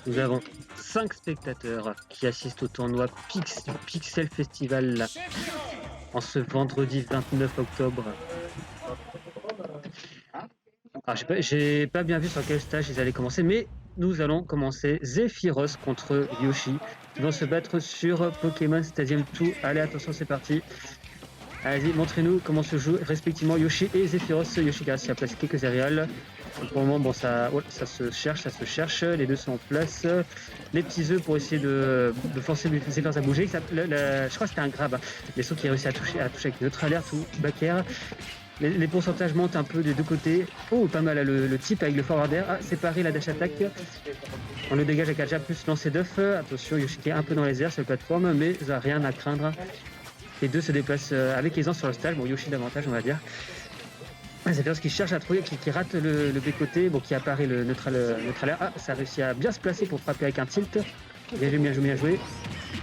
Nous avons 5 spectateurs qui assistent au tournoi Pixel Festival en ce vendredi 29 octobre. Alors, j'ai pas bien vu sur quel stage ils allaient commencer, mais nous allons commencer Zephyros contre Yoshi, qui vont se battre sur Pokémon Stadium 2. Allez, attention, c'est parti. Allez-y, montrez-nous comment se jouent respectivement Yoshi et Zephyros. Yoshi qui a placé quelques aériales. Pour le moment, bon, ça se cherche. Les deux sont en place. Les petits œufs pour essayer de forcer Zephyros à bouger. Je crois que c'était un grab. Les sauts qui a réussi à toucher avec neutre alerte ou back air. Les pourcentages montent un peu des deux côtés. Oh, pas mal le type avec le forward air. Ah, séparé la dash attaque. On le dégage avec Aja plus lancer d'œuf. Attention, Yoshi qui est un peu dans les airs sur la plateforme, mais il n'a rien à craindre. Les deux se déplacent avec aisance sur le stage. Bon, Yoshi davantage, on va dire. Zephyros qui cherche à trouver, qui rate le B-côté, bon, qui apparaît le neutral air. Ah, ça réussit à bien se placer pour frapper avec un tilt. Bien joué.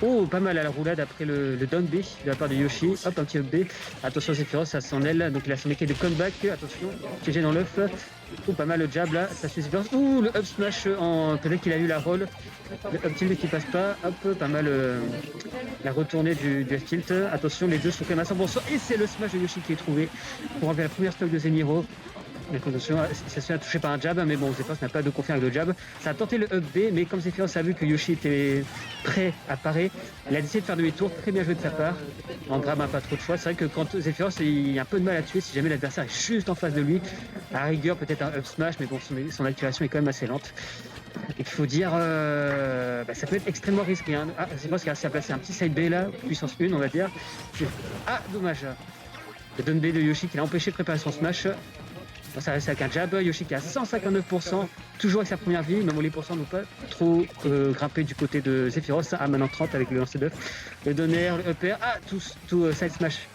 Oh, pas mal à la roulade après le down B de la part de Yoshi. Hop, un petit up B. Attention, Zephyros, ça s'en aile. Donc il a son équilibre de comeback. Attention, piégé dans l'œuf. Oh, pas mal le jab là. Ça suit Zephyros. Ouh, le up smash peut-être qu'il a eu la roll. Le up tilt qui passe pas. Hop, pas mal la retournée du F-tilt. Attention, les deux sont quand même à 100%. Et c'est le smash de Yoshi qui est trouvé pour enlever la première stock de Zeniro. Attention, ça se fait toucher par un jab, mais bon, Zephyros n'a pas de confiance avec le jab. Ça a tenté le up B, mais comme Zephyros a vu que Yoshi était prêt à parer, il a décidé de faire demi-tour. Très bien joué de sa part. En grab, pas trop de choix. C'est vrai que quand Zephyros, il a un peu de mal à tuer si jamais l'adversaire est juste en face de lui. À rigueur, peut-être un up smash, mais bon, son activation est quand même assez lente. Il faut dire, ça peut être extrêmement risqué. Hein. Ah, Zephyros qui a réussi à placer un petit side B là, puissance 1, on va dire. Ah, dommage. Le down B de Yoshi qui l'a empêché de préparer son smash. Ça reste avec un jab, Yoshi qui est à 159%, toujours avec sa première vie, même les pourcents n'ont pas trop grimpé du côté de Zephyros, à maintenant 30 avec le lancer d'œuf, le donner, le upper, tout side smash.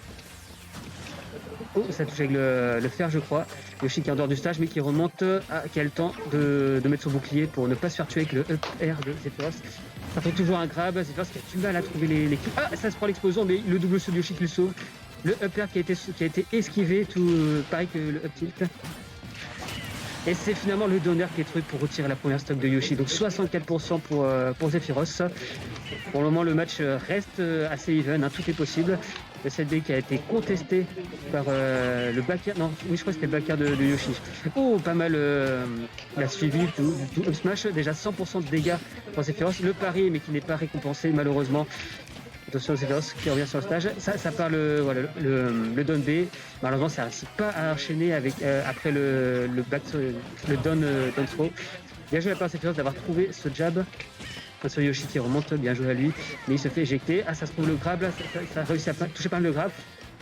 Oh, ça touche avec le fer, je crois. Yoshi qui est en dehors du stage, mais qui remonte, qui a le temps de mettre son bouclier pour ne pas se faire tuer avec le up air de Zephyros. Ça trouve toujours un grab, Zephyros qui a du mal à trouver les kills. Ah, ça se prend l'explosion, mais le double saut de Yoshi qui le sauve. Le up air qui a été esquivé, tout pareil que le up tilt. Et c'est finalement le donner qui est trouvé pour retirer la première stock de Yoshi. Donc 64% pour Zephyros. Pour le moment, le match reste assez even, hein, tout est possible. Le 7B qui a été contesté par le back air. Non, oui, je crois que c'était le back air de Yoshi. Oh, pas mal la suivi du up smash. Déjà 100% de dégâts pour Zephyros. Le pari, mais qui n'est pas récompensé malheureusement. Attention, Zephyros qui revient sur le stage. Ça part le down B. Malheureusement, ça ne réussit pas à enchaîner après le down throw. Bien joué à la part de Zephyros d'avoir trouvé ce jab. Attention, Yoshi qui remonte, bien joué à lui. Mais il se fait éjecter. Ah, ça se trouve le grab là. Ça a réussi à toucher par le grab.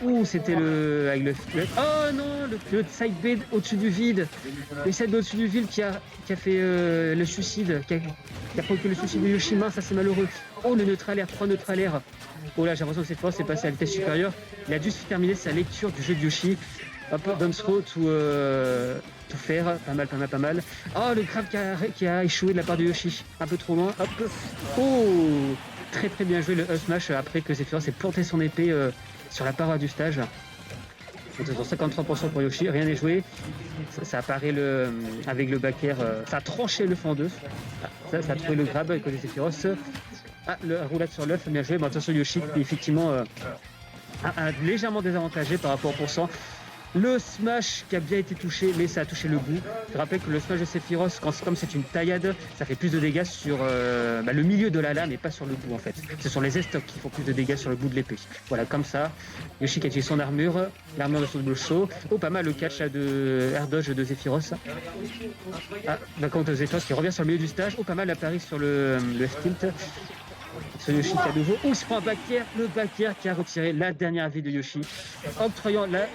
Ouh, c'était avec le. Oh non, le side B au-dessus du vide. Le side B au-dessus du vide qui a fait le suicide, qui a provoqué le suicide de Yoshima, ça c'est malheureux. Oh, le neutral air, 3 neutral air. Oh là, j'ai l'impression que cette fois c'est passé à la vitesse supérieure. Il a dû terminer sa lecture du jeu de Yoshi. Hop, down throw, tout faire, pas mal. Oh, le grab qui a échoué de la part de Yoshi, un peu trop loin. Hop. Oh, très bien joué le up smash après que Zephyros ait planté son épée sur la paroi du stage. Donc, 53% pour Yoshi, rien n'est joué. Ça apparaît avec le back air, ça a tranché le fond 2. Ça a trouvé le grab avec les Zephyros. Ah, le roulade sur l'œuf, bien joué. Bon, attention, Yoshi qui effectivement a légèrement désavantagé par rapport au pourcent. Le smash qui a bien été touché, mais ça a touché le bout. Je rappelle que le smash de Zephyros, comme c'est une taillade, ça fait plus de dégâts sur le milieu de la lame et pas sur le bout en fait. Ce sont les estocs qui font plus de dégâts sur le bout de l'épée. Voilà, comme ça. Yoshi qui a utilisé son armure, l'armure de son double saut. Oh, pas mal le catch de air dodge de Zephyros. Ah, d'accord, Zephyros qui revient sur le milieu du stage. Oh, pas mal la parry sur le F-tilt. Ce Yoshi qui à nouveau, il se prend un back air, le back air qui a retiré la dernière vie de Yoshi, octroyant la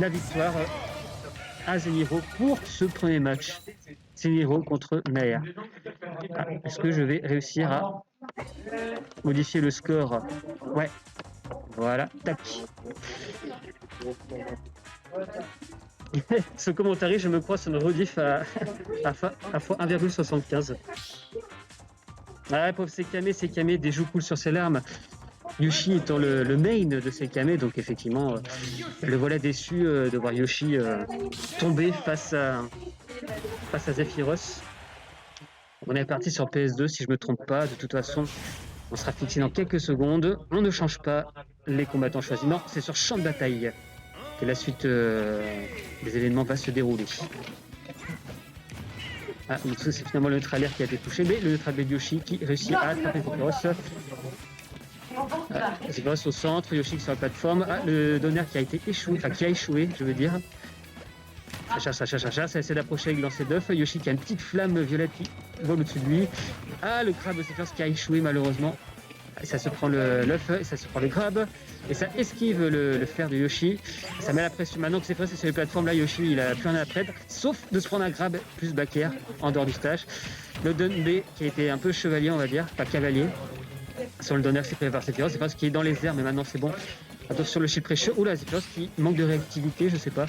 victoire à Zeniro pour ce premier match. Zeniro contre Nair. Ah, est-ce que je vais réussir à modifier le score? Ouais, voilà, tac. Ce commentaire, je me crois, sur une rediff à fois 1,75. Ah, pauvre Sekame des joues cool sur ses larmes. Yoshi étant le main de Sekame, donc effectivement, le voilà déçu de voir Yoshi tomber face à Zephyros. On est parti sur PS2 si je me trompe pas. De toute façon, on sera fixé dans quelques secondes. On ne change pas les combattants choisis. Non, c'est sur champ de bataille que la suite des événements va se dérouler. Ah, donc c'est finalement le neutralaire qui a été touché, mais le neutralaire de Yoshi qui réussit à attraper Zephyros. Zephyros au centre, Yoshi sur la plateforme. Ah, le donner qui a été échoué, enfin qui a échoué, je veux dire. Ça essaie d'approcher avec lancer d'œuf. Yoshi qui a une petite flamme violette qui vole au-dessus de lui. Ah, le crabe Zephyros qui a échoué malheureusement. Et ça se prend l'œuf, et ça se prend le crabe, et ça esquive le fer de Yoshi. Ça met la pression. Maintenant que c'est prêt, c'est sur les plateformes, là Yoshi il a plus rien à perdre, sauf de se prendre un crabe plus back air en dehors du stage. Le Dunbé qui a été un peu chevalier, on va dire, pas cavalier. Sur le donner, c'est prévu par Zephyros, c'est parce qu'il est dans les airs, mais maintenant c'est bon. Attention le shield pressure. Oula, Zephyros qui manque de réactivité, je sais pas.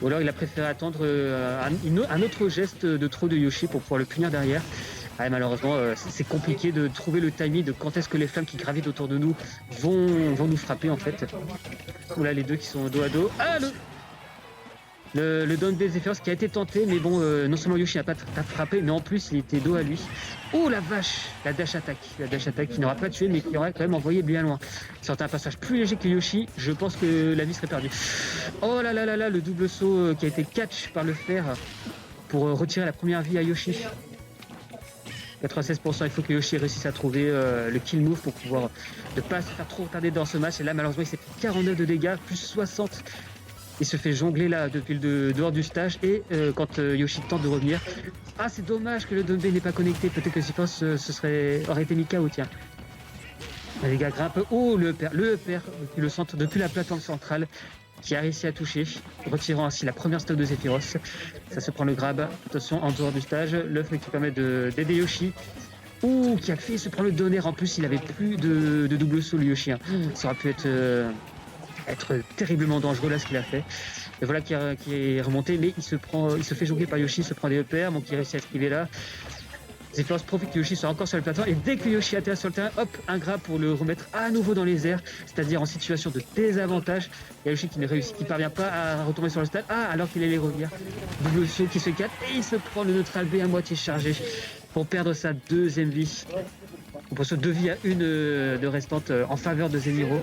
Ou alors il a préféré attendre un autre geste de trop de Yoshi pour pouvoir le punir derrière. Ah, malheureusement, c'est compliqué de trouver le timing de quand est-ce que les flammes qui gravitent autour de nous vont nous frapper en fait. Là, les deux qui sont dos à dos. Ah, le down des Zephyros qui a été tenté, mais bon, non seulement Yoshi n'a pas frappé, mais en plus il était dos à lui. Oh la vache, la dash attack qui n'aura pas tué, mais qui aurait quand même envoyé bien loin. Sur un passage plus léger que Yoshi, je pense que la vie serait perdue. Oh là là là là, le double saut qui a été catch par le fer pour retirer la première vie à Yoshi. 96%, il faut que Yoshi réussisse à trouver le kill move pour pouvoir ne pas se faire trop retarder dans ce match. Et là, malheureusement, il s'est pris 49 de dégâts, plus 60. Il se fait jongler là depuis le dehors du stage. Et quand Yoshi tente de revenir, ah, c'est dommage que le Dunbé n'est pas connecté. Peut-être que Zephyros aurait été mis KO, tiens. Les gars grimpent. Oh, le père depuis le centre, depuis la plateforme centrale, qui a réussi à toucher, retirant ainsi la première stock de Zephyros. Ça se prend le grab, attention en dehors du stage, l'œuf qui permet d'aider Yoshi. Ouh, qui a fait se prendre le donner, en plus il avait plus de double saut le Yoshi. Hein. Ça aurait pu être terriblement dangereux là ce qu'il a fait. Et voilà qui est remonté, mais il se fait jongler par Yoshi, il se prend des EPR, donc il réussit à esquiver là. Zephyros profite que Yoshi soit encore sur le plateau, et dès que Yoshi atterrit sur le terrain, hop, un grab pour le remettre à nouveau dans les airs, c'est-à-dire en situation de désavantage. Il y a Yoshi qui parvient pas à retomber sur le stade, alors qu'il allait revenir. Double saut qui se capte, et il se prend le neutral B à moitié chargé pour perdre sa deuxième vie. On passe 2 vies à 1 de restante en faveur de Zeniro.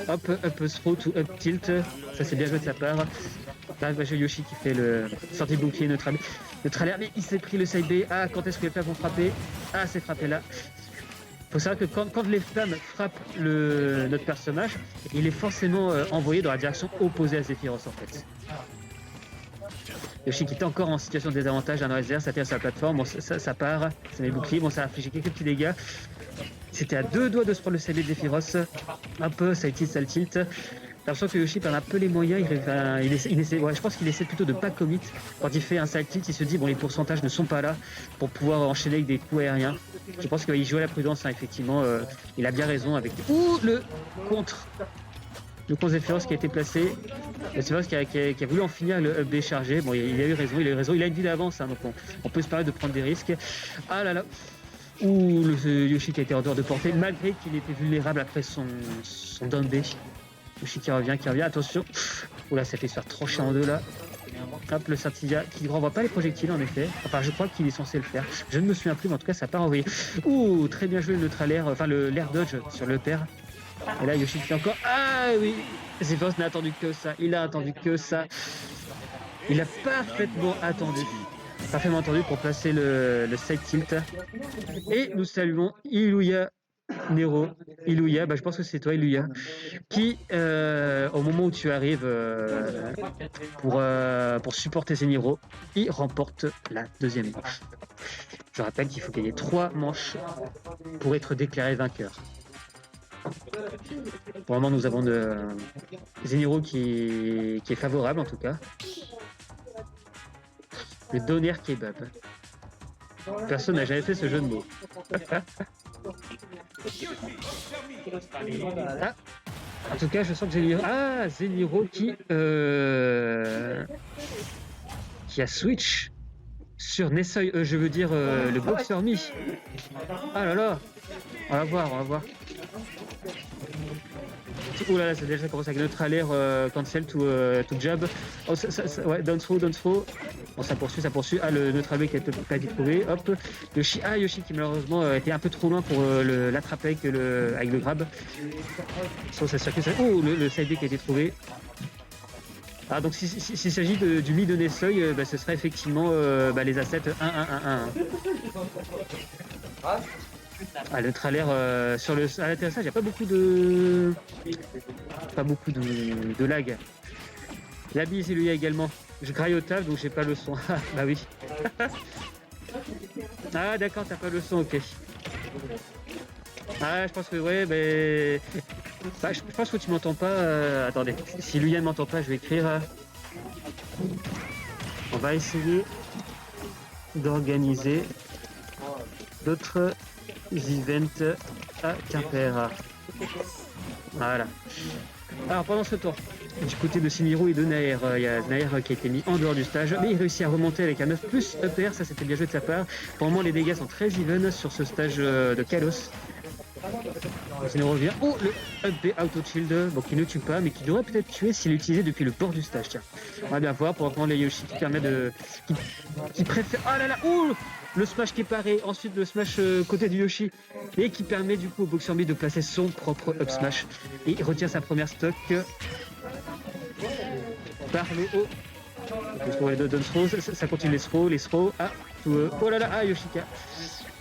Hop, up throw to up tilt, ça c'est bien joué de sa part. Là, j'ai Yoshi qui fait le sortie bouclier neutral air, mais il s'est pris le side B. Ah, quand est-ce que les flammes vont frapper? Ah, c'est frappé là. Faut savoir que quand les flammes frappent notre personnage, il est forcément envoyé dans la direction opposée à Zephyros en fait. Yoshi qui est encore en situation de désavantage dans les airs, ça tire sur la plateforme, bon, ça part, ça met le bouclier, bon ça a infligé quelques petits dégâts. C'était à 2 doigts de se prendre le side B de Zephyros. Un peu, ça tilt. J'ai l'impression que Yoshi perd un peu les moyens, il essaie, ouais, je pense qu'il essaie plutôt de pas commit. Quand il fait un side tilt, il se dit bon les pourcentages ne sont pas là pour pouvoir enchaîner avec des coups aériens. Je pense qu'il joue à la prudence, hein, effectivement, il a bien raison avec... Ouh, le contre Zephyros qui a été placé. Zephyros qui a voulu en finir le up B chargé. Bon, il a eu raison, il a une vie d'avance, hein, donc on peut se permettre de prendre des risques. Ah là là. Ouh, le Yoshi qui a été en dehors de portée, malgré qu'il était vulnérable après son down B. Yoshi qui revient, attention. Oula, ça fait se faire trancher en deux là. Hop, le Sartilla qui ne renvoie pas les projectiles en effet. Enfin, je crois qu'il est censé le faire. Je ne me souviens plus, mais en tout cas, ça n'a pas renvoyé. Ouh, très bien joué le neutral air, enfin l'air dodge sur le père. Et là, Yoshi qui fait encore. Ah oui, Zephyros n'a attendu que ça. Il a attendu que ça. Il a parfaitement attendu pour placer le side tilt. Et nous saluons Iluya Nero, Iluya, je pense que c'est toi Iluya, qui au moment où tu arrives pour supporter Zeniro, il remporte la deuxième manche. Je rappelle qu'il faut gagner 3 manches pour être déclaré vainqueur. Pour le moment nous avons Zeniro qui est favorable en tout cas. Le Doner Kebab. Personne n'a jamais fait ce jeu de mots. Ah, en tout cas, je sens que Zeniro qui a switch sur Nesoi, je veux dire le Boxer Me. Ah là là, on va voir. Oh là là, ça commence avec neutral air, cancel to jab. Oh, ouais, down throw. Bon, ça poursuit. Ah, le neutral B qui a pas été trouvé. Hop, Yoshi. Ah, Yoshi qui malheureusement était un peu trop loin pour l'attraper avec le grab. Sur sa circuit. Oh, le side B qui a été trouvé. Ah, donc s'il s'agit du mid de Nessoy, ce serait effectivement les assets 1-1-1-1. Ah, le trailer à l'atterrissage, il n'y a pas beaucoup de lag. La bise, il y a également. Je graille au taf, donc j'ai pas le son. Ah, bah oui. Ah, d'accord, t'as pas le son, ok. Ah, je pense que, ouais, mais. Bah, je pense que tu m'entends pas. Attendez, si Luyan ne m'entend pas, je vais écrire. On va essayer d'organiser d'autres events à Quimper. Voilà. Alors, pendant ce temps, du côté de Simiro et de Nair, il y a Nair qui a été mis en dehors du stage, mais il réussit à remonter avec un 9 plus EPR, ça c'était bien joué de sa part. Pour le moment, les dégâts sont très even sur ce stage de Kalos. Il nous revient. Oh, le up B auto shield, bon, qui ne tue pas, mais qui devrait peut-être tuer s'il est utilisé depuis le port du stage. Tiens, on va bien voir pour reprendre les Yoshi qui permet de. Qui préfère. Oh là là, oh, le smash qui est paré, ensuite le smash côté du Yoshi, et qui permet du coup au Boxer B de placer son propre up smash. Et il retire sa première stock par le haut. Pour les deux throws, ça continue les throws. Ah, oh là là, ah, Yoshika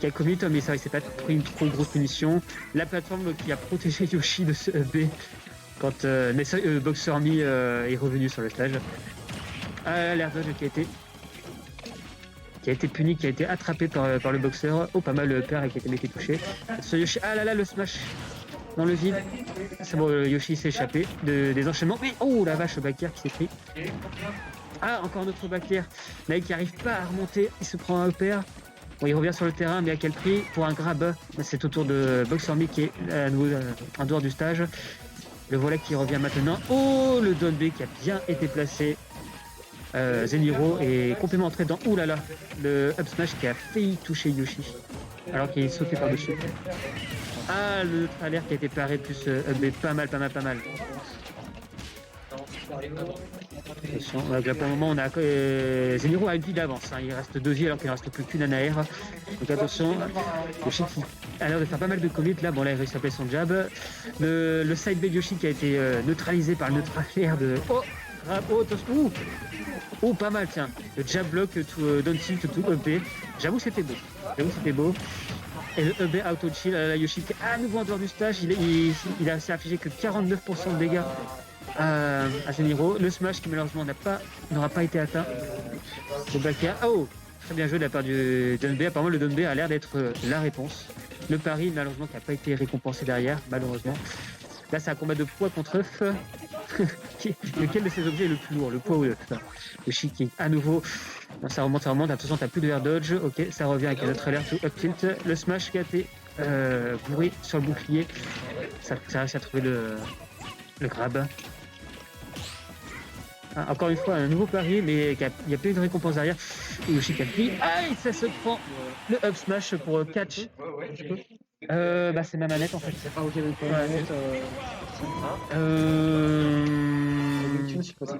qui a commis, mais ça, il s'est pas pris une trop grosse punition. La plateforme qui a protégé Yoshi de ce B quand Boxer Me est revenu sur le stage. Ah, l'air dodge qui a été puni, qui a été attrapé par le boxeur. Oh, pas mal le père qui a été touché. Ce Yoshi, ah là là, le smash dans le vide. C'est bon, Yoshi s'est échappé des enchaînements. Mais oh la vache, le back air qui s'est pris. Ah, encore un autre back air. Naï qui arrive pas à remonter, il se prend un upper. Bon, il revient sur le terrain, mais à quel prix? Pour un grab, c'est au tour de Boxer Me qui est à nouveau en dehors du stage. Le volet qui revient maintenant. Oh, le down B qui a bien été placé. Zeniro est complètement entré dans. Ouh là là, le up smash qui a failli toucher Yoshi alors qu'il est sauté par-dessus. Ah, le trailer qui a été paré plus up B, pas mal. Attention, là, pour le moment, on a Zeniro a une vie d'avance. Hein. Il reste 2 vies alors qu'il ne reste plus qu'une à Nair. Donc attention, Yoshi qui a l'air de faire pas mal de commits. Là, bon, là, il réussit à placer son jab. Le side B de Yoshi qui a été neutralisé par le neutralaire de. Oh, attention. Oh, pas mal, tiens. Le jab block, tout down tilt, tout EP. J'avoue, c'était beau. Et le EB auto chill, la Yoshi qui est à nouveau en dehors du stage. Il a infligé que 49% de dégâts à Zeniro. Le smash qui malheureusement n'aura pas été atteint. Le back air. Oh, très bien joué de la part du Dunb. Apparemment le Dunb a l'air d'être la réponse. Le pari malheureusement qui n'a pas été récompensé derrière, malheureusement. Là c'est un combat de poids contre œuf. Lequel de ces objets est le plus lourd, le poids ou l'œuf? Le Shiki à nouveau. Non, ça remonte. Attention, t'as plus de air dodge. Ok, ça revient avec un autre alert to up tilt. Le smash qui a été bourré sur le bouclier. Ça réussit à trouver le grab. Ah, encore une fois, un nouveau pari, mais il n'y a pas eu de récompense derrière. Et Yoshi qui a pris. Aïe, ça se prend le up smash pour catch. C'est ma manette en fait. Ah ok, donc la manette, Euh... je sais pas si-